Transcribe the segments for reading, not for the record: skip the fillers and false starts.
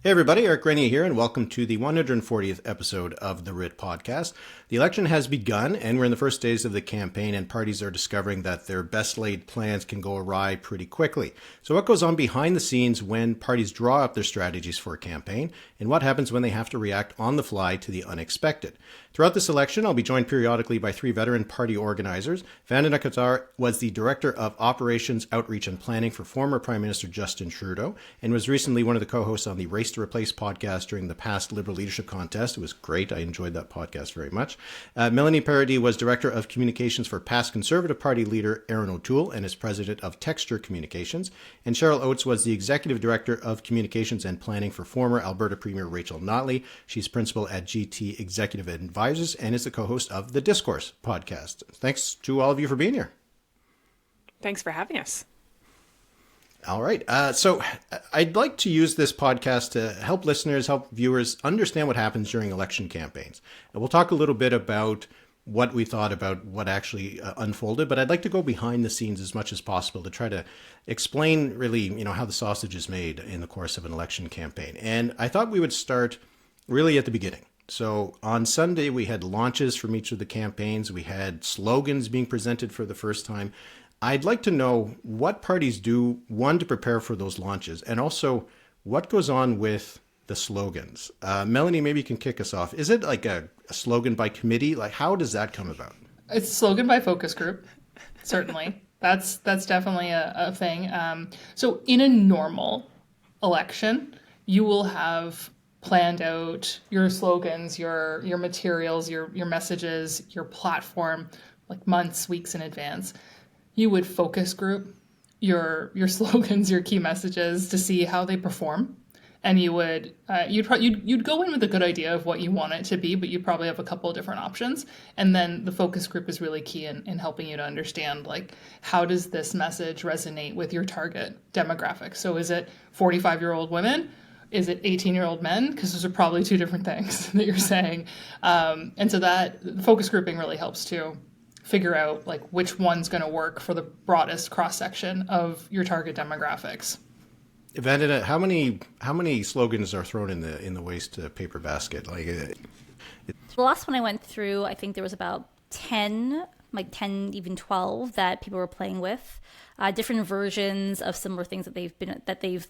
Hey everybody, Eric Grenier here, and welcome to the 140th episode of the Writ Podcast. The election has begun, and we're in the first days of the campaign, and parties are discovering that their best-laid plans can go awry pretty quickly. So what goes on behind the scenes when parties draw up their strategies for a campaign, and what happens when they have to react on the fly to the unexpected? Throughout this election, I'll be joined periodically by three veteran party organizers. Vandana Kattar was the Director of Operations, Outreach, and Planning for former Prime Minister Justin Trudeau, and was recently one of the co-hosts on the Race to Replace podcast during the past Liberal Leadership Contest. It was great. I enjoyed that podcast very much. Melanie Paradis was Director of Communications for past Conservative Party leader Erin O'Toole and is President of Texture Communications. And Cheryl Oates was the Executive Director of Communications and Planning for former Alberta Premier Rachel Notley. She's Principal at GT Executive Advisors and is the co-host of the Discourse podcast. Thanks to all of you for being here. Thanks for having us. All right. So I'd like to use this podcast to help listeners, help viewers understand what happens during election campaigns. And we'll talk a little bit about what we thought about what actually unfolded, but I'd like to go behind the scenes as much as possible to try to explain really, how the sausage is made in the course of an election campaign. And I thought we would start really at the beginning. So on Sunday, we had launches from each of the campaigns. We had slogans being presented for the first time. I'd like to know what parties do, one, to prepare for those launches, and also what goes on with the slogans. Melanie, maybe you can kick us off. Is it like a slogan by committee? Like, how does that come about? It's a slogan by focus group, certainly. That's definitely a thing. So in a normal election, you will have planned out your slogans, your materials, your messages, your platform, like months, weeks in advance. You would focus group your slogans, your key messages to see how they perform, and you would you'd go in with a good idea of what you want it to be, but you probably have a couple of different options. And then the focus group is really key in helping you to understand, like, how does this message resonate with your target demographic? So is it 45-year-old women? Is it 18-year-old men? Because those are probably two different things that you're saying. And so that focus grouping really helps to figure out like which one's going to work for the broadest cross-section of your target demographics. Vandana, how many slogans are thrown in the waste paper basket? The last one I went through, I think there was about 10, even 12 that people were playing with. Different versions of similar things that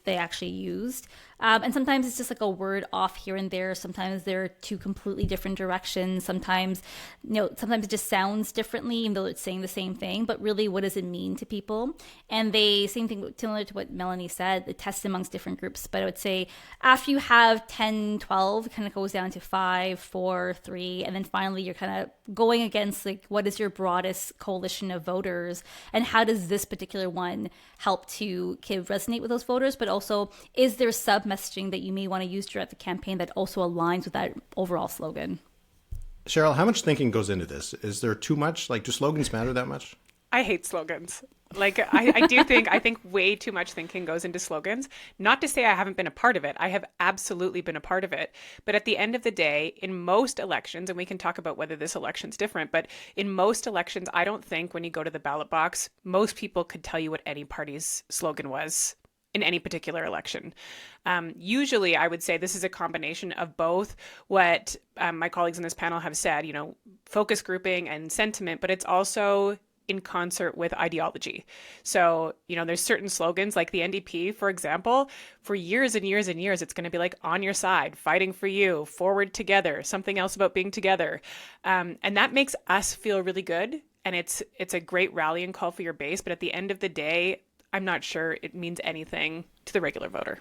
they actually used. And sometimes it's just like a word off here and there. Sometimes they're two completely different directions. Sometimes it just sounds differently, even though it's saying the same thing. But really, what does it mean to people? And same thing, similar to what Melanie said, the test amongst different groups. But I would say after you have 10, 12, it kind of goes down to 5, 4, 3. And then finally, you're kind of going against, like, what is your broadest coalition of voters? And how does this particular one help to resonate with those voters? But also, is there sub-messaging that you may want to use throughout the campaign that also aligns with that overall slogan? Cheryl, how much thinking goes into this? Is there too much? Like, do slogans matter that much? I hate slogans. Like, I think way too much thinking goes into slogans. Not to say I haven't been a part of it. I have absolutely been a part of it. But at the end of the day, in most elections, and we can talk about whether this election's different, but in most elections, I don't think when you go to the ballot box, most people could tell you what any party's slogan was in any particular election. Usually, I would say this is a combination of both what my colleagues in this panel have said, focus grouping and sentiment, but it's also in concert with ideology. So, there's certain slogans like the NDP, for example, for years and years and years, it's going to be like on your side, fighting for you, forward together, something else about being together. And that makes us feel really good. And it's a great rallying call for your base. But at the end of the day, I'm not sure it means anything to the regular voter.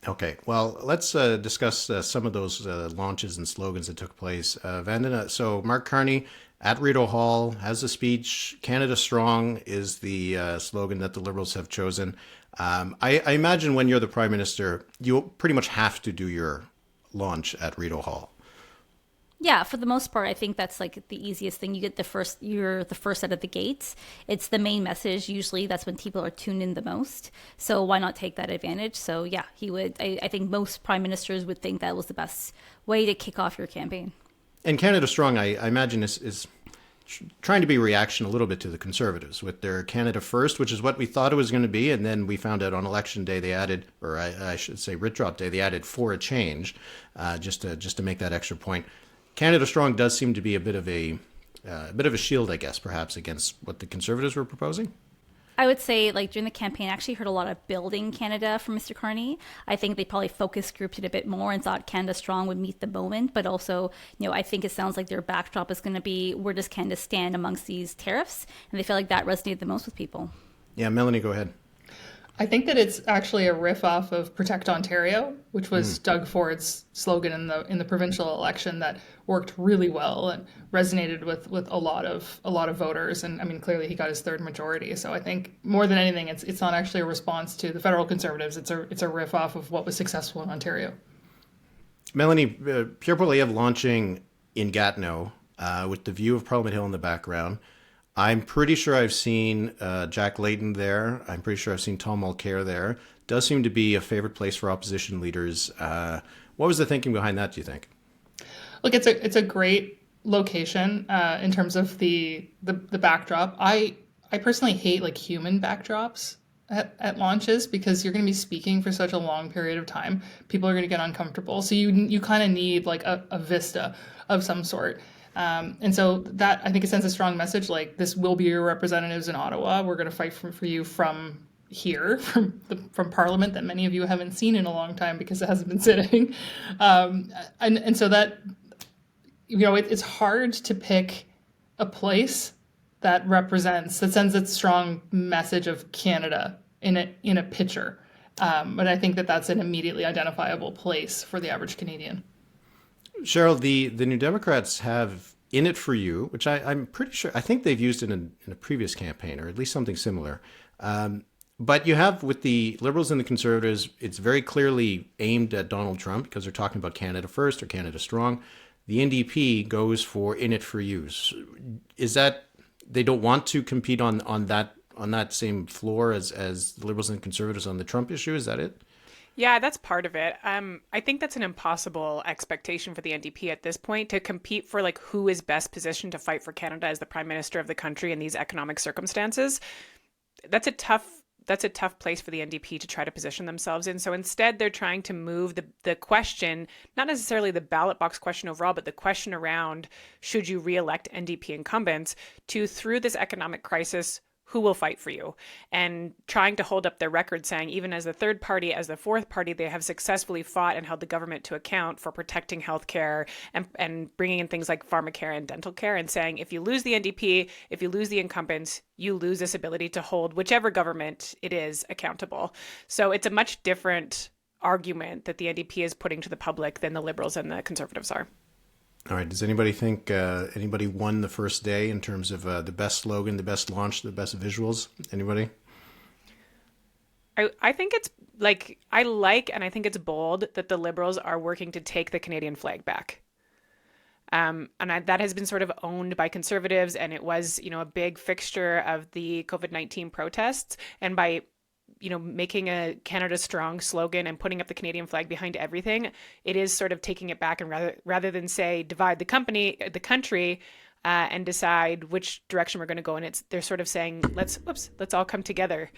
Okay, well, let's discuss some of those launches and slogans that took place. Vandana, so Mark Carney at Rideau Hall has a speech. Canada Strong is the slogan that the Liberals have chosen. I imagine when you're the Prime Minister, you pretty much have to do your launch at Rideau Hall. Yeah, for the most part, I think that's like the easiest thing. You're the first out of the gates. It's the main message. Usually that's when people are tuned in the most. So why not take that advantage? So yeah, he would. I think most prime ministers would think that was the best way to kick off your campaign. And Canada Strong, I imagine, is trying to be reaction a little bit to the Conservatives with their Canada First, which is what we thought it was going to be. And then we found out on election day they added, or I should say Writ Drop Day, they added for a change, just to make that extra point. Canada Strong does seem to be a bit of a shield, I guess, perhaps against what the Conservatives were proposing. I would say, like, during the campaign, I actually heard a lot of building Canada from Mr. Carney. I think they probably focus grouped it a bit more and thought Canada Strong would meet the moment. But also, I think it sounds like their backdrop is going to be, where does Canada stand amongst these tariffs? And they feel like that resonated the most with people. Yeah, Melanie, go ahead. I think that it's actually a riff off of Protect Ontario, which was Doug Ford's slogan in the provincial election that worked really well and resonated with a lot of voters. And I mean, clearly he got his third majority. So I think more than anything, it's not actually a response to the federal Conservatives. It's a riff off of what was successful in Ontario. Melanie, Pierre Poilievre launching in Gatineau with the view of Parliament Hill in the background. I'm pretty sure I've seen Jack Layton there. I'm pretty sure I've seen Tom Mulcair there. Does seem to be a favorite place for opposition leaders. What was the thinking behind that, do you think? Look, it's a great location in terms of the backdrop. I personally hate like human backdrops at launches because you're going to be speaking for such a long period of time. People are going to get uncomfortable. So you kind of need like a vista of some sort. And so that, I think it sends a strong message, like, this will be your representatives in Ottawa. We're going to fight for you from here, from Parliament that many of you haven't seen in a long time because it hasn't been sitting. And so that, it's hard to pick a place that sends a strong message of Canada in a picture. But I think that's an immediately identifiable place for the average Canadian. Cheryl, the New Democrats have In It For You, which I'm pretty sure, I think they've used it in a previous campaign, or at least something similar. But you have, with the Liberals and the Conservatives, it's very clearly aimed at Donald Trump because they're talking about Canada First or Canada Strong. The NDP goes for In It For You. Is that they don't want to compete on that same floor as the Liberals and Conservatives on the Trump issue? Is that it? Yeah, that's part of it. I think that's an impossible expectation for the NDP at this point, to compete for like who is best positioned to fight for Canada as the prime minister of the country in these economic circumstances. That's a tough place for the NDP to try to position themselves in. So instead, they're trying to move the question, not necessarily the ballot box question overall, but the question around should you re-elect NDP incumbents to, through this economic crisis, who will fight for you, and trying to hold up their record, saying even as the third party, as the fourth party, they have successfully fought and held the government to account for protecting healthcare and bringing in things like pharmacare and dental care, and saying if you lose the NDP, if you lose the incumbents, you lose this ability to hold whichever government it is accountable. So it's a much different argument that the NDP is putting to the public than the Liberals and the Conservatives are. All right. Does anybody think anybody won the first day in terms of the best slogan, the best launch, the best visuals? Anybody? I think it's like, and I think it's bold that the Liberals are working to take the Canadian flag back. That has been sort of owned by Conservatives, and it was, a big fixture of the COVID-19 protests. And by making a Canada Strong slogan and putting up the Canadian flag behind everything, it is sort of taking it back, and rather than say divide the country, and decide which direction we're going to go in, they're sort of saying let's all come together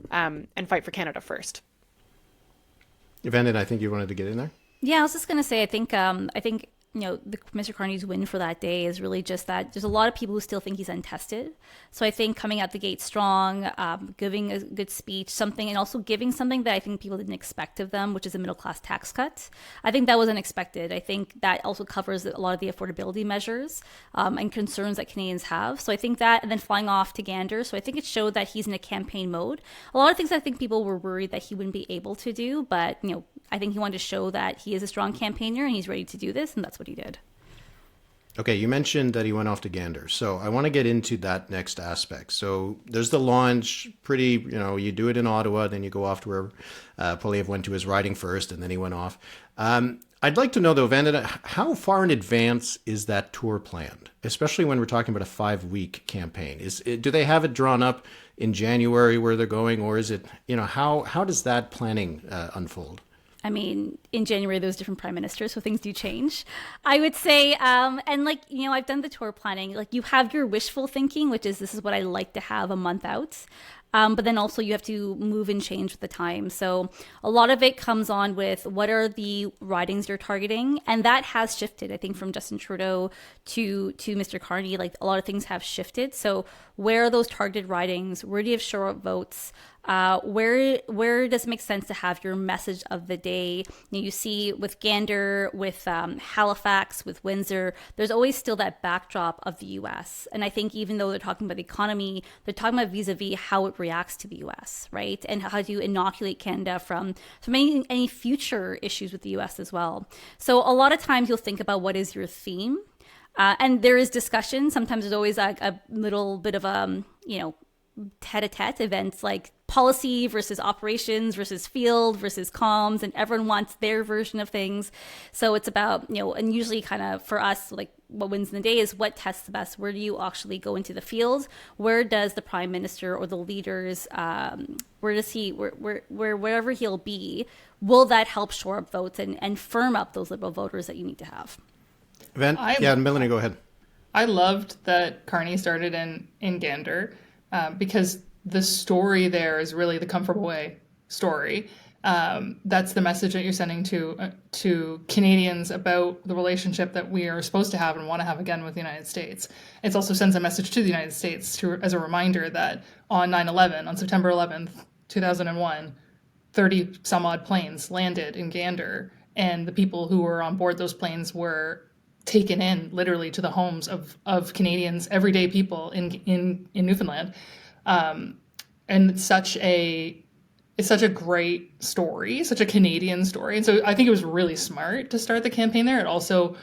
and fight for Canada first. Vandana, I think you wanted to get in there. Yeah, I was just going to say, I think Mr. Carney's win for that day is really just that there's a lot of people who still think he's untested. So I think coming out the gate strong, giving a good speech, something, and also giving something that I think people didn't expect of them, which is a middle class tax cut. I think that was unexpected. I think that also covers a lot of the affordability measures and concerns that Canadians have. So I think that, and then flying off to Gander. So I think it showed that he's in a campaign mode. A lot of things I think people were worried that he wouldn't be able to do, but I think he wanted to show that he is a strong campaigner and he's ready to do this, and that's what he did. Okay, you mentioned that he went off to Gander. So I want to get into that next aspect. So there's the launch, you do it in Ottawa, then you go off to where Poilievre went to his riding first, and then he went off. I'd like to know, though, Vandana, how far in advance is that tour planned, especially when we're talking about a 5-week campaign? Do they have it drawn up in January where they're going, or is it, how does that planning unfold? I mean, in January, there was different prime ministers, so things do change. I would say, and like, I've done the tour planning. Like, you have your wishful thinking, which is this is what I like to have a month out. But then also you have to move and change with the time. So a lot of it comes on with what are the ridings you're targeting. And that has shifted, I think, from Justin Trudeau to Mr. Carney. Like, a lot of things have shifted. So where are those targeted ridings? Where do you have show up votes? Where does it make sense to have your message of the day? You see with Gander, with Halifax, with Windsor, there's always still that backdrop of the U.S. And I think even though they're talking about the economy, they're talking about vis-a-vis how it reacts to the U.S., right? And how do you inoculate Canada from any future issues with the U.S. as well. So a lot of times you'll think about what is your theme. And there is discussion. Sometimes there's always a little bit of tete-a-tete events like policy versus operations versus field versus comms, and everyone wants their version of things. So it's about, and usually kind of for us, like what wins in the day is what tests the best. Where do you actually go into the field? Where does the prime minister or the leaders, where does he, wherever he'll be, will that help shore up votes and firm up those Liberal voters that you need to have? Melanie, go ahead. I loved that Carney started in Gander. Because the story there is really the comfortable way story. That's the message that you're sending to Canadians about the relationship that we are supposed to have and want to have again with the United States. It also sends a message to the United States as a reminder that on 9/11, on September 11th, 2001, 30 some odd planes landed in Gander, and the people who were on board those planes were taken in literally to the homes of Canadians, everyday people in Newfoundland. And it's such a great story, such a Canadian story. And so I think it was really smart to start the campaign there. It also,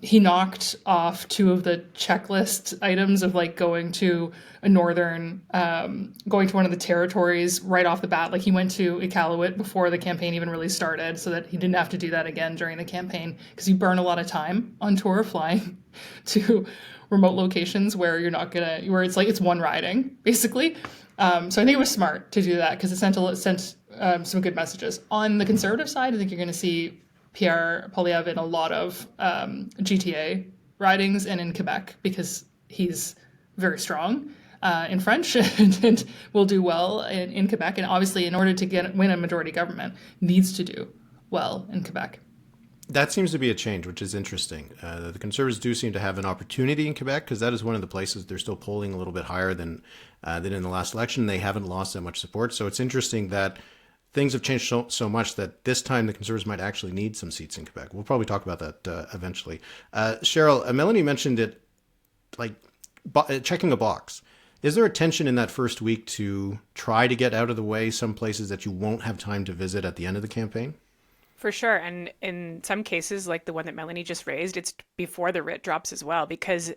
he knocked off two of the checklist items of like going to going to one of the territories right off the bat. Like, he went to Iqaluit before the campaign even really started so that he didn't have to do that again during the campaign, because you burn a lot of time on tour flying to remote locations where it's one riding basically. So I think it was smart to do that because it sent some good messages. On the Conservative side, I think you're going to see Pierre Poilievre in a lot of GTA ridings and in Quebec because he's very strong in French and will do well in Quebec. And obviously, in order to win a majority government, needs to do well in Quebec. That seems to be a change, which is interesting. The Conservatives do seem to have an opportunity in Quebec because that is one of the places they're still polling a little bit higher than in the last election. They haven't lost that much support. So it's interesting that things have changed so much that this time the Conservatives might actually need some seats in Quebec. We'll probably talk about that eventually. Cheryl, Melanie mentioned it, like checking a box. Is there a tension in that first week to try to get out of the way some places that you won't have time to visit at the end of the campaign? For sure. And in some cases, like the one that Melanie just raised, it's before the writ drops as well, because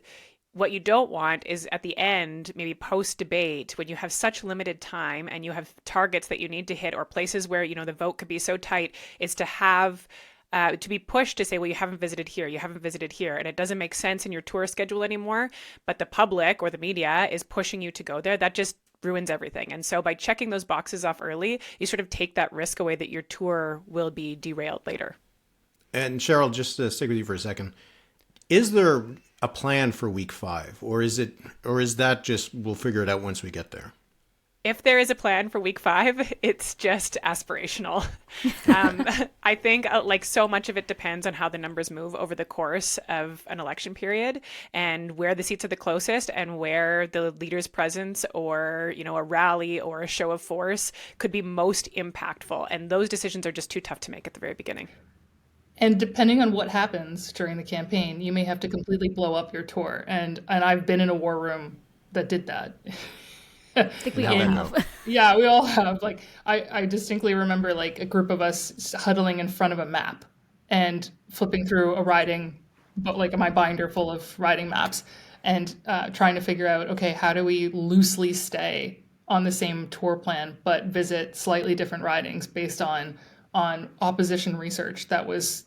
what you don't want is at the end, maybe post-debate, when you have such limited time and you have targets that you need to hit or places where, the vote could be so tight, is to have to be pushed to say, well, you haven't visited here, and it doesn't make sense in your tour schedule anymore, but the public or the media is pushing you to go there. That just ruins everything. And so by checking those boxes off early, you sort of take that risk away that your tour will be derailed later. And Cheryl, just to stick with you for a second, is there a plan for week 5, or is that just we'll figure it out once we get there? If there is a plan for week 5, it's just aspirational. I think like so much of it depends on how the numbers move over the course of an election period and where the seats are the closest and where the leader's presence or, a rally or a show of force could be most impactful. And those decisions are just too tough to make at the very beginning. And depending on what happens during the campaign, you may have to completely blow up your tour. And I've been in a war room that did that. I think we all have. Yeah, we all have. Like, I distinctly remember like a group of us huddling in front of a map and flipping through a riding, but like my binder full of riding maps and trying to figure out, okay, how do we loosely stay on the same tour plan, but visit slightly different ridings based on opposition research that was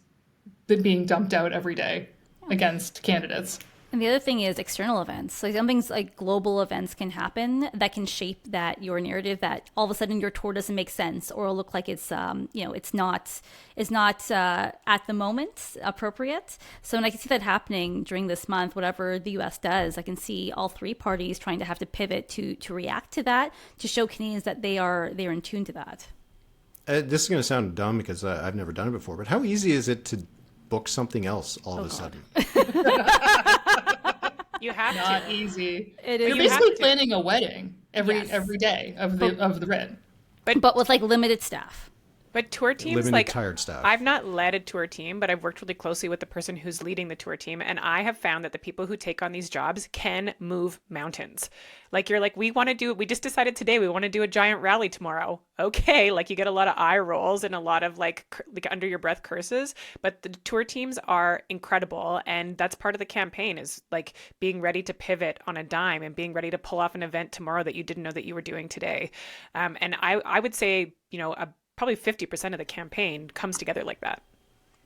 being dumped out every day against candidates. And the other thing is external events. So some things like global events can happen that can shape that your narrative, that all of a sudden your tour doesn't make sense or it'll look like it's it's not at the moment appropriate. So when I can see that happening during this month, whatever the US does, I can see all three parties trying to have to pivot to react to that, to show Canadians that they're in tune to that. This is going to sound dumb because I've never done it before, but how easy is it to book something else all of a sudden? You have Not to. easy. It You're is. basically planning a wedding every day of the Writ. But with like limited staff. But tour teams, Limited like, tired staff. I've not led a tour team, but I've worked really closely with the person who's leading the tour team. And I have found that the people who take on these jobs can move mountains. Like, you're like, we just decided today we want to do a giant rally tomorrow. Okay. Like, you get a lot of eye rolls and a lot of like under your breath curses. But the tour teams are incredible. And that's part of the campaign, is like being ready to pivot on a dime and being ready to pull off an event tomorrow that you didn't know that you were doing today. And I would say, probably 50% of the campaign comes together like that.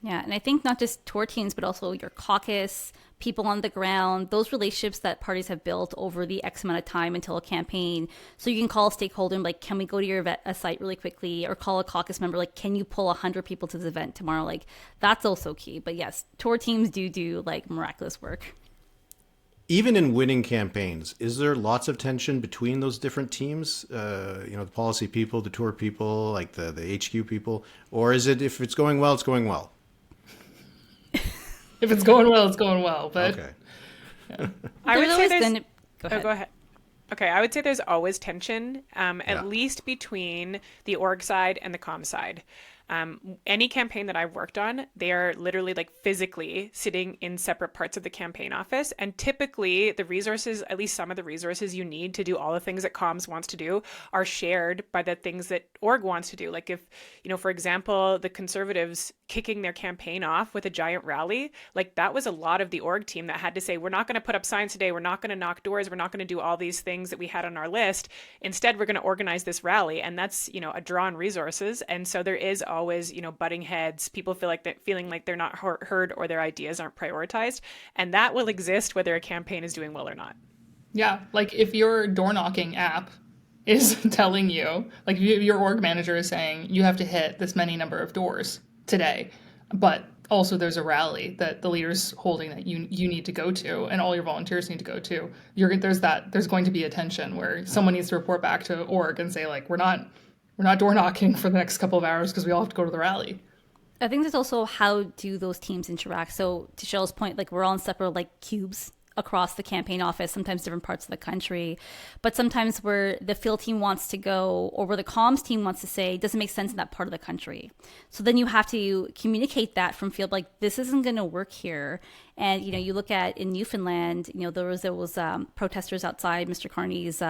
Yeah, and I think not just tour teams, but also your caucus, people on the ground, those relationships that parties have built over the X amount of time until a campaign. So you can call a stakeholder and like, can we go to your site really quickly? Or call a caucus member, like, can you pull 100 people to this event tomorrow? Like, that's also key. But yes, tour teams do like miraculous work. Even in winning campaigns, is there lots of tension between those different teams? The policy people, the tour people, like the HQ people, or is it, if it's going well, it's going well? If it's going well, it's going well. But Okay. Yeah. I would say there's... Go ahead. Go ahead. Okay, I would say there's always tension, at least between the org side and the comm side. Any campaign that I've worked on, they are literally like physically sitting in separate parts of the campaign office. And typically the resources, at least some of the resources you need to do all the things that comms wants to do, are shared by the things that org wants to do. Like if, for example, the Conservatives kicking their campaign off with a giant rally, like that was a lot of the org team that had to say, we're not going to put up signs today. We're not going to knock doors. We're not going to do all these things that we had on our list. Instead, we're going to organize this rally. And that's, a draw on resources. And so there is always, butting heads, people feeling like they're not heard or their ideas aren't prioritized. And that will exist whether a campaign is doing well or not. yeah, like if your door knocking app is telling you, like your org manager is saying, you have to hit this many number of doors today, but also there's a rally that the leader's holding that you need to go to and all your volunteers need to go to, there's going to be a tension where someone needs to report back to org and say, like, we're not door knocking for the next couple of hours because we all have to go to the rally. I think there's also how do those teams interact. So to Cheryl's point, like we're all in separate like cubes across the campaign office, sometimes different parts of the country, but sometimes where the field team wants to go or where the comms team wants to say doesn't make sense in that part of the country. So then you have to communicate that from field, like this isn't going to work here. And, you look at in Newfoundland, there was protesters outside Mr. Carney's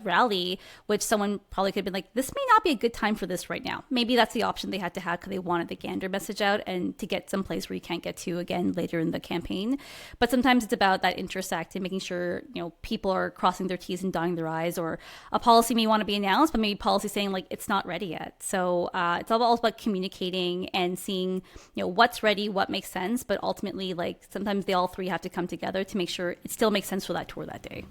rally, which someone probably could have been like, this may not be a good time for this right now. Maybe that's the option they had to have because they wanted the Gander message out and to get someplace where you can't get to again later in the campaign. But sometimes it's about that intersect and making sure, people are crossing their T's and dotting their I's, or a policy may want to be announced, but maybe policy saying like it's not ready yet. So it's all about communicating and seeing, what's ready, what makes sense, but ultimately, like sometimes they all three have to come together to make sure it still makes sense for that tour that day.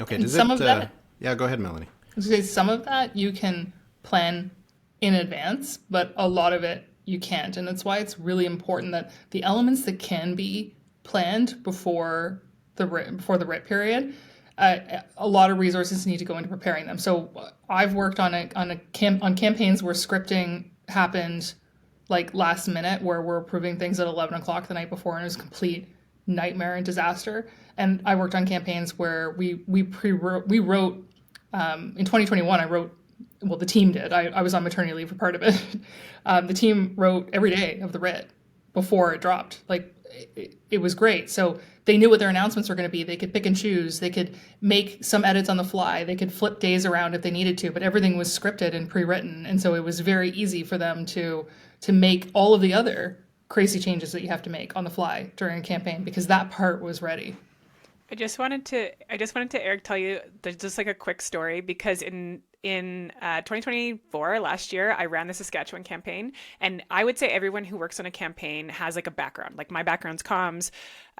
Okay. And some of that, yeah, go ahead, Melanie. I was gonna say, some of that you can plan in advance, but a lot of it you can't. And that's why it's really important that the elements that can be planned before the writ period, a lot of resources need to go into preparing them. So I've worked on campaigns where scripting happened like last minute, where we're approving things at 11 o'clock the night before, and it was a complete nightmare and disaster. And I worked on campaigns where we wrote in 2021. The team did. I was on maternity leave for part of it. The team wrote every day of the writ before it dropped. Like it was great. So they knew what their announcements were going to be. They could pick and choose. They could make some edits on the fly. They could flip days around if they needed to, but everything was scripted and pre-written. And so it was very easy for them to make all of the other crazy changes that you have to make on the fly during a campaign, because that part was ready. I just wanted to Eric tell you there's just like a quick story, because in in 2024, last year, I ran the Saskatchewan campaign. And I would say everyone who works on a campaign has like a background. Like my background's comms.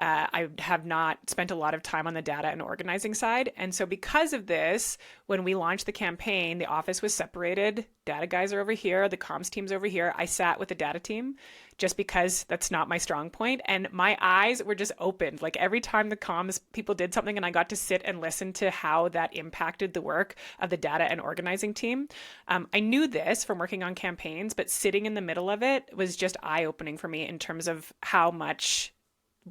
I have not spent a lot of time on the data and organizing side. And so because of this, when we launched the campaign, the office was separated. Data guys are over here, the comms team's over here. I sat with the data team just because that's not my strong point. And my eyes were just opened. Like every time the comms people did something and I got to sit and listen to how that impacted the work of the data and organizing team. I knew this from working on campaigns, but sitting in the middle of it was just eye-opening for me in terms of how much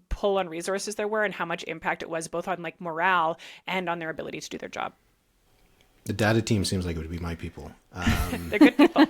pull on resources there were and how much impact it was both on like morale and on their ability to do their job. The data team seems like it would be my people. They're good people.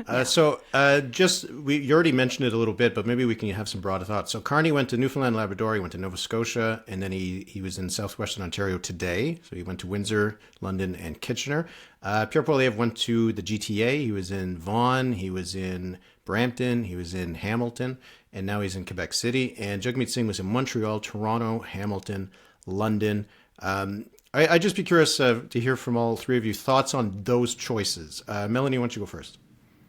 You already mentioned it a little bit, but maybe we can have some broader thoughts. So Carney went to Newfoundland, Labrador, he went to Nova Scotia, and then he was in southwestern Ontario today. So he went to Windsor, London, and Kitchener. Pierre Poilievre went to the GTA. He was in Vaughan, he was in Brampton, he was in Hamilton, and now he's in Quebec City. And Jagmeet Singh was in Montreal, Toronto, Hamilton, London. I'd just be curious to hear from all three of you thoughts on those choices. Melanie, why don't you go first?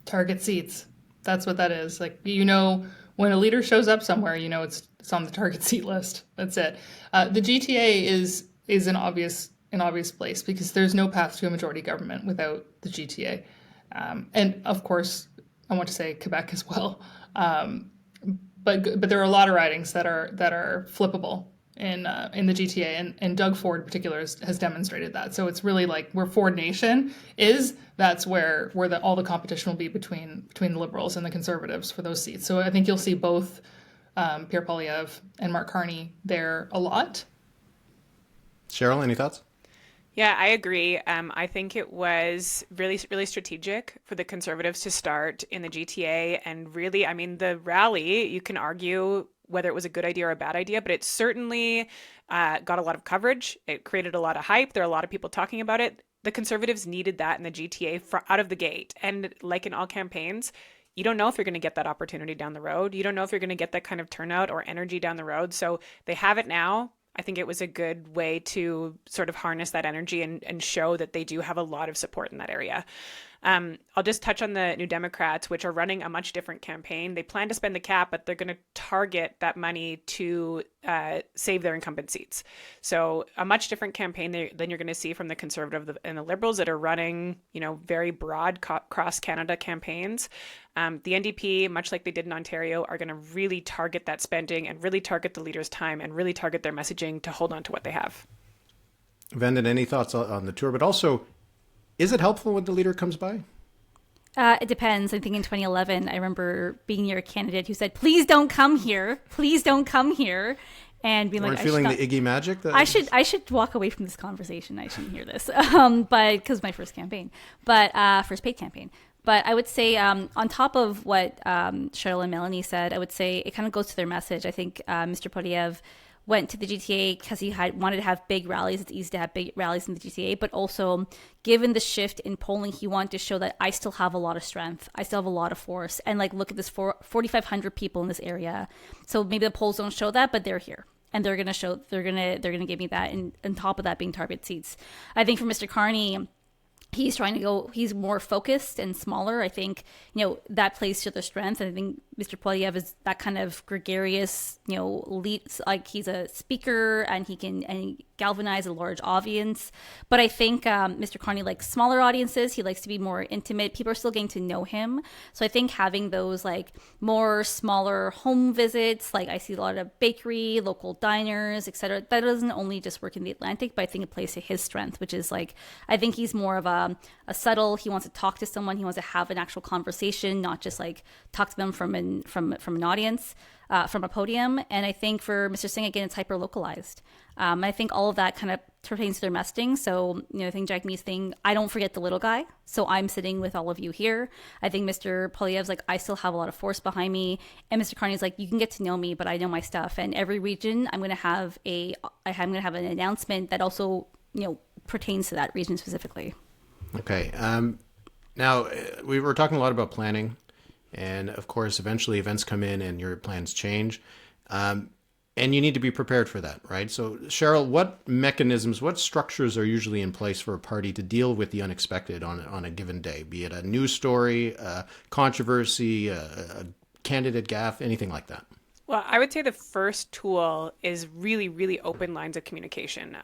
Target seats. That's what that is. Like, you know, when a leader shows up somewhere, you know it's on the target seat list. That's it. The GTA is an obvious place because there's no path to a majority government without the GTA. And of course, I want to say Quebec as well. But there are a lot of ridings that are flippable in the GTA, and Doug Ford in particular has demonstrated that. So it's really like where Ford Nation is, that's where all the competition will be between the Liberals and the Conservatives for those seats. So I think you'll see both Pierre Poilievre and Mark Carney there a lot. Cheryl, any thoughts? Yeah, I agree. I think it was really, really strategic for the Conservatives to start in the GTA. And really, I mean, the rally, you can argue whether it was a good idea or a bad idea, but it certainly got a lot of coverage. It created a lot of hype. There are a lot of people talking about it. The Conservatives needed that in the GTA out of the gate. And like in all campaigns, you don't know if you're going to get that opportunity down the road. You don't know if you're going to get that kind of turnout or energy down the road. So they have it now. I think it was a good way to sort of harness that energy and show that they do have a lot of support in that area. I'll just touch on the New Democrats, which are running a much different campaign. They plan to spend the cap, but they're going to target that money to save their incumbent seats. So a much different campaign than you're going to see from the Conservative and the Liberals that are running, very broad cross-Canada campaigns. The NDP, much like they did in Ontario, are going to really target that spending and really target the leaders' time and really target their messaging to hold on to what they have. Vandana, any thoughts on the tour? But also, is it helpful when the leader comes by? It depends. I think in 2011, I remember being near a candidate who said, "Please don't come here. Please don't come here." And being like, feeling the Iggy magic? I should walk away from this conversation. I shouldn't hear this. But because my first campaign, first paid campaign. But I would say on top of what Cheryl and Melanie said, I would say it kind of goes to their message. I think Mr. Poilievre went to the GTA because he wanted to have big rallies. It's easy to have big rallies in the GTA, but also given the shift in polling, he wanted to show that I still have a lot of strength. I still have a lot of force. And like, look at this 4,500 people in this area. So maybe the polls don't show that, but they're here. And they're going to give me that. And on top of that being target seats. I think for Mr. Carney, he's more focused and smaller. I think, that plays to their strength. And I think Mr. Poilievre is that kind of gregarious, lead, like he's a speaker and he galvanize a large audience. But I think Mr. Carney likes smaller audiences. He likes to be more intimate. People are still getting to know him. So I think having those like more smaller home visits, like I see a lot of bakery, local diners, etc. That doesn't only just work in the Atlantic, but I think it plays to his strength, which is like, I think he's more of a subtle, he wants to talk to someone, he wants to have an actual conversation, not just like talk to them from an audience, from a podium. And I think for Mr. Singh, again, it's hyper localized. I think all of that kind of pertains to their messaging. So, I think Jagmeet's thing, I don't forget the little guy. So I'm sitting with all of you here. I think Mr. Poilievre's like, I still have a lot of force behind me. And Mr. Carney's like, you can get to know me, but I know my stuff. And every region, I'm going to have an announcement that also, pertains to that region specifically. Okay. Now, we were talking a lot about planning. And of course, eventually events come in and your plans change. And And you need to be prepared for that, right? So, Cheryl, what mechanisms, what structures are usually in place for a party to deal with the unexpected on a given day, be it a news story, a controversy, a candidate gaffe, anything like that? Well, I would say the first tool is really, really open lines of communication.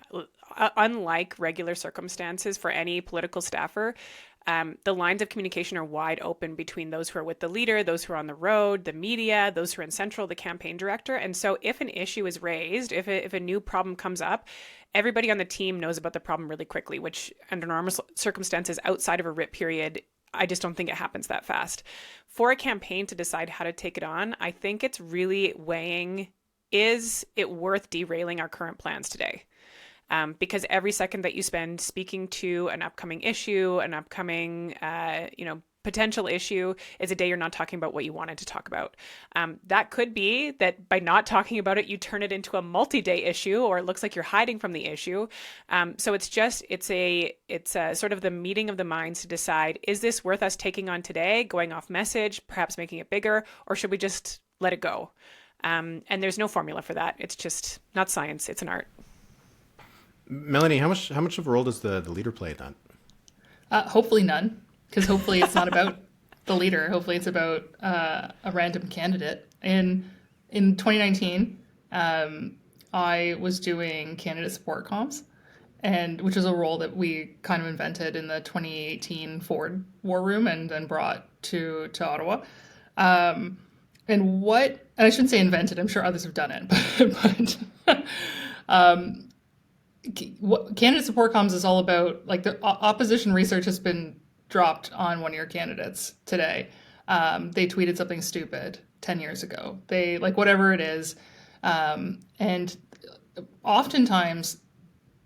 Unlike regular circumstances for any political staffer, the lines of communication are wide open between those who are with the leader, those who are on the road, the media, those who are in central, the campaign director. And so if an issue is raised, if a new problem comes up, everybody on the team knows about the problem really quickly, which under normal circumstances outside of a writ period, I just don't think it happens that fast. For a campaign to decide how to take it on, I think it's really weighing, is it worth derailing our current plans today? Because every second that you spend speaking to an upcoming issue, an upcoming, potential issue is a day you're not talking about what you wanted to talk about. That could be that by not talking about it, you turn it into a multi-day issue, or it looks like you're hiding from the issue. So it's a sort of the meeting of the minds to decide, is this worth us taking on today, going off message, perhaps making it bigger, or should we just let it go? And there's no formula for that. It's just not science, it's an art. Melanie, how much of a role does the leader play in that? Hopefully none, because hopefully it's not about the leader. Hopefully it's about a random candidate. In 2019, I was doing candidate support comms, which is a role that we kind of invented in the 2018 Ford War Room and then brought to Ottawa. And I shouldn't say invented, I'm sure others have done it, but what candidate support comms is all about, like, the opposition research has been dropped on one of your candidates today. They tweeted something stupid 10 years ago. They, like, whatever it is. And oftentimes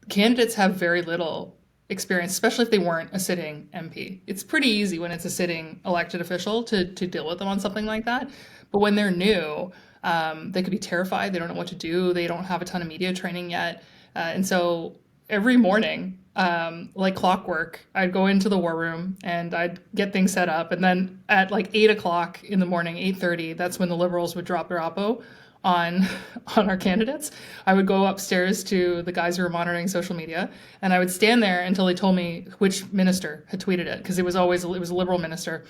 candidates have very little experience, especially if they weren't a sitting MP. It's pretty easy when it's a sitting elected official to deal with them on something like that. But when they're new, they could be terrified. They don't know what to do. They don't have a ton of media training yet. And so every morning, like clockwork, I'd go into the war room and I'd get things set up. And then at like 8 o'clock in the morning, 8:30, that's when the Liberals would drop their oppo on our candidates. I would go upstairs to the guys who were monitoring social media, and I would stand there until they told me which minister had tweeted it, because it was a Liberal minister,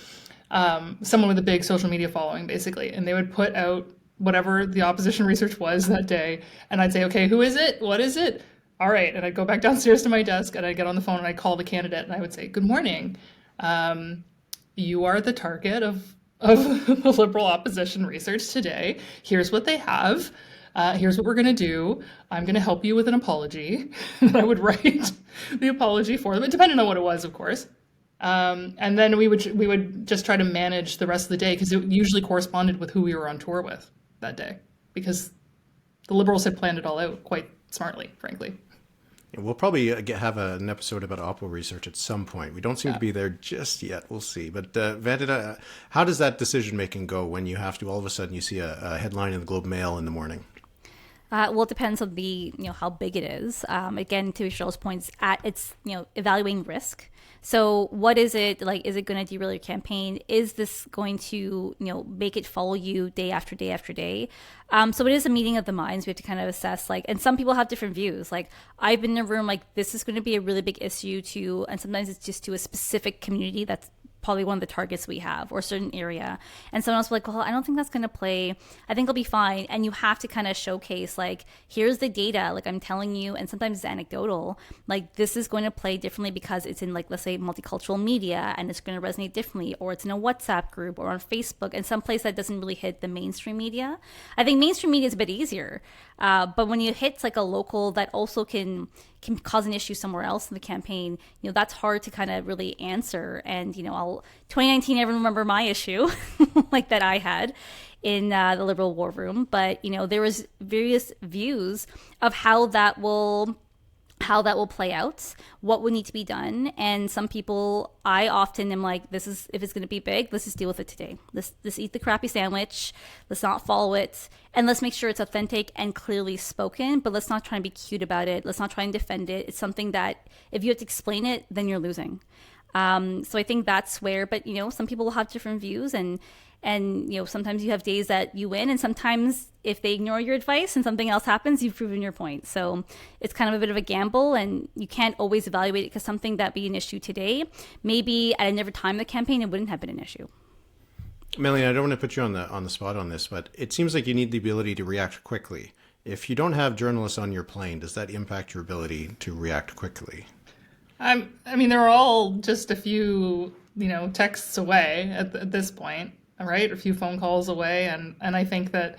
someone with a big social media following, basically. And they would put out whatever the opposition research was that day. And I'd say, okay, who is it? What is it? All right. And I'd go back downstairs to my desk and I'd get on the phone and I'd call the candidate and I would say, good morning. You are the target of the Liberal opposition research today. Here's what they have. Here's what we're going to do. I'm going to help you with an apology. And I would write the apology for them. It depended on what it was, of course. And then we would just try to manage the rest of the day, because it usually corresponded with who we were on tour with that day, because the Liberals had planned it all out quite smartly, frankly. Yeah, we'll probably have an episode about Oppo research at some point. We don't seem to be there just yet. We'll see. But Vandana, how does that decision making go when you have to, all of a sudden you see a headline in the Globe Mail in the morning? Well, it depends on how big it is. Again, to Cheryl's points, it's evaluating risk. So what is it like? Is it going to derail your campaign? Is this going to make it follow you day after day after day? So it is a meeting of the minds. We have to kind of assess, and some people have different views. Like, I've been in a room this is going to be a really big issue to, and sometimes it's just to a specific community that's probably one of the targets we have, or a certain area. And someone else will be like, well, I don't think that's going to play. I think it'll be fine. And you have to kind of showcase, here's the data, I'm telling you, and sometimes it's anecdotal, this is going to play differently because it's in, let's say, multicultural media, and it's going to resonate differently, or it's in a WhatsApp group or on Facebook, and some place that doesn't really hit the mainstream media. I think mainstream media is a bit easier. But when you hit a local that also can cause an issue somewhere else in the campaign, that's hard to kind of really answer. And 2019, I remember my issue that I had in the Liberal War Room, but there was various views of how that will play out, what would need to be done. And some people, I often am like, if it's going to be big, let's just deal with it today. Let's eat the crappy sandwich. Let's not follow it. And let's make sure it's authentic and clearly spoken, but let's not try and be cute about it. Let's not try and defend it. It's something that if you have to explain it, then you're losing. So I think that's where, but some people will have different views, and sometimes you have days that you win, and sometimes if they ignore your advice and something else happens, you've proven your point. So it's kind of a bit of a gamble, and you can't always evaluate it, because something that be an issue today, maybe at another time in the campaign, it wouldn't have been an issue. Melanie, I don't want to put you on the spot on this, but it seems like you need the ability to react quickly. If you don't have journalists on your plane, does that impact your ability to react quickly? I mean, they're all just a few, texts away at this point, right? A few phone calls away, and I think that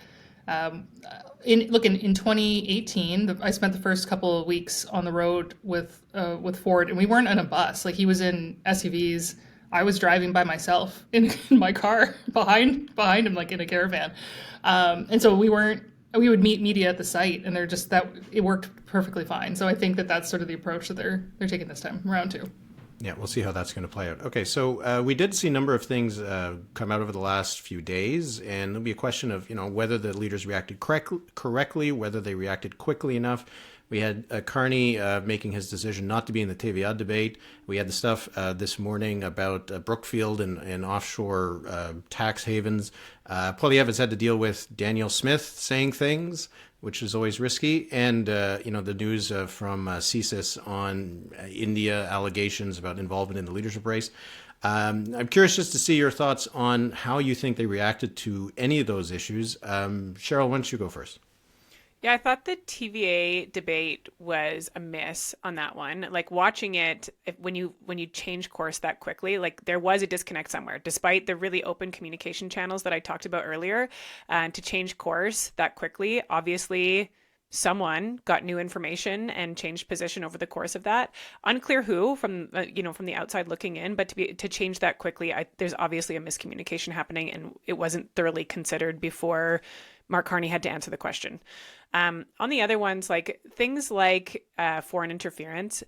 in 2018, I spent the first couple of weeks on the road with Ford, and we weren't in a bus. Like, he was in SUVs. I was driving by myself in my car behind him, like in a caravan, and so we would meet media at the site, and it worked perfectly fine. So I think that that's sort of the approach that they're taking this time around too. Yeah, we'll see how that's going to play out. Okay, so we did see a number of things come out over the last few days, and there'll be a question of whether the leaders reacted correctly, whether they reacted quickly enough. We had Carney making his decision not to be in the TVA debate. We had the stuff this morning about Brookfield and offshore tax havens. Poilievre's had to deal with Daniel Smith saying things, which is always risky. And, the news from CSIS on India allegations about involvement in the leadership race. I'm curious just to see your thoughts on how you think they reacted to any of those issues. Cheryl, why don't you go first? Yeah, I thought the TVA debate was a miss on that one. Like, watching it, when you change course that quickly, like, there was a disconnect somewhere, despite the really open communication channels that I talked about earlier. To change course that quickly, obviously someone got new information and changed position over the course of that. Unclear who, from the outside looking in, but to change that quickly, there's obviously a miscommunication happening, and it wasn't thoroughly considered before Mark Carney had to answer the question. On the other ones, like things like foreign interference,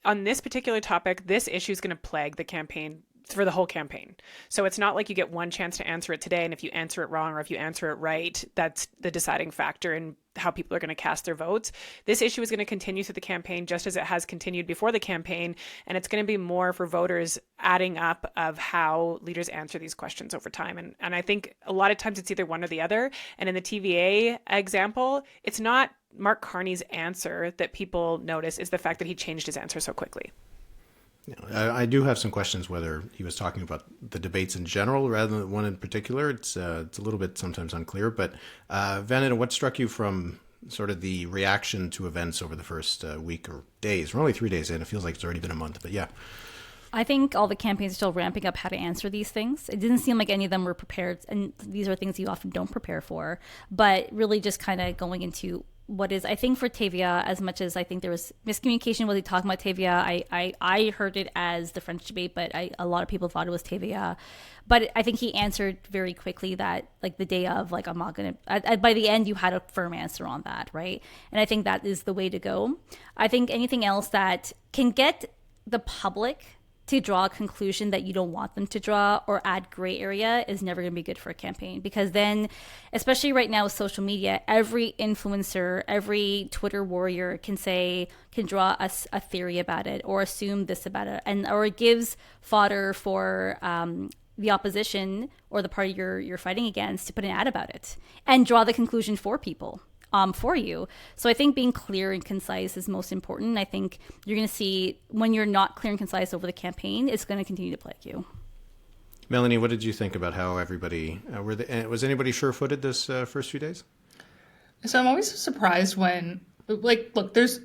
on this particular topic, this issue is going to plague the campaign for the whole campaign. So it's not like you get one chance to answer it today, and if you answer it wrong or if you answer it right, that's the deciding factor in how people are going to cast their votes. This issue is going to continue through the campaign just as it has continued before the campaign, and it's going to be more for voters adding up of how leaders answer these questions over time. And I think a lot of times it's either one or the other. And in the TVA example, it's not Mark Carney's answer that people notice, is the fact that he changed his answer so quickly. I do have some questions whether he was talking about the debates in general rather than one in particular. It's a little bit sometimes unclear. But Vandana, what struck you from sort of the reaction to events over the first week or days? We're only 3 days in. It feels like it's already been a month, but yeah. I think all the campaigns are still ramping up how to answer these things. It didn't seem like any of them were prepared, and these are things you often don't prepare for, but really just kind of going into what is, I think for Tavia, as much as I think there was miscommunication, was he talking about Tavia? I heard it as the French debate, but a lot of people thought it was Tavia. But I think he answered very quickly that, like, the day of, like, I'm not going to, by the end, you had a firm answer on that, right? And I think that is the way to go. I think anything else that can get the public to draw a conclusion that you don't want them to draw or add gray area is never going to be good for a campaign, because then, especially right now with social media, every influencer, every Twitter warrior can draw a theory about it or assume this about it, or it gives fodder for the opposition or the party you're fighting against to put an ad about it and draw the conclusion for people. For you. So I think being clear and concise is most important. I think you're going to see when you're not clear and concise over the campaign, it's going to continue to plague you. Melanie, what did you think about how everybody, was anybody sure-footed this first few days? So I'm always surprised when, like, look, there's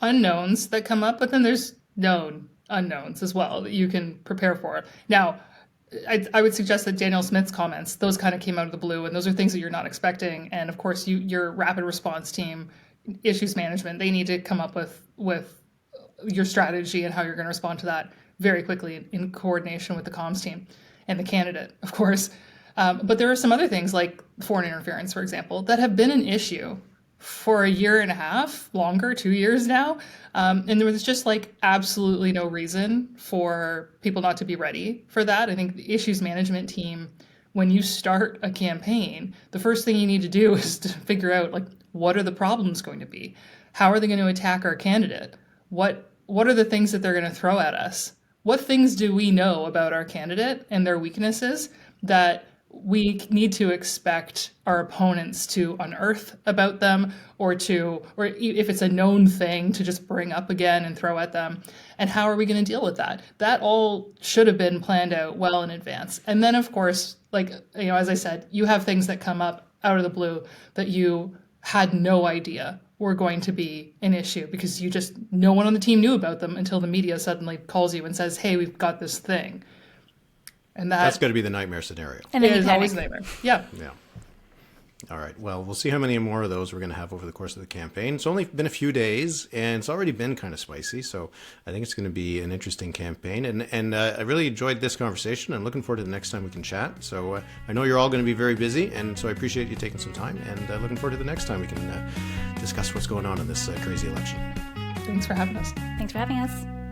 unknowns that come up, but then there's known unknowns as well that you can prepare for. Now, I would suggest that Daniel Smith's comments, those kind of came out of the blue, and those are things that you're not expecting. And of course, your rapid response team, issues management, they need to come up with your strategy and how you're going to respond to that very quickly in coordination with the comms team and the candidate, of course. But there are some other things like foreign interference, for example, that have been an issue for a year and a half, longer, 2 years now. And there was just like absolutely no reason for people not to be ready for that. I think the issues management team, when you start a campaign, the first thing you need to do is to figure out, like, what are the problems going to be? How are they going to attack our candidate? What are the things that they're going to throw at us? what things do we know about our candidate and their weaknesses that we need to expect our opponents to unearth about them, or if it's a known thing, to just bring up again and throw at them? And how are we going to deal with that? That all should have been planned out well in advance. And then, of course, like, as I said, you have things that come up out of the blue that you had no idea were going to be an issue, because no one on the team knew about them until the media suddenly calls you and says, hey, we've got this thing. And that's going to be the nightmare scenario. And then it you is panic. always a nightmare. Yeah. Yeah. All right. Well, we'll see how many more of those we're going to have over the course of the campaign. It's only been a few days, and it's already been kind of spicy. So I think it's going to be an interesting campaign. And I really enjoyed this conversation. I'm looking forward to the next time we can chat. So I know you're all going to be very busy, and so I appreciate you taking some time. And looking forward to the next time we can discuss what's going on in this crazy election. Thanks for having us. Thanks for having us.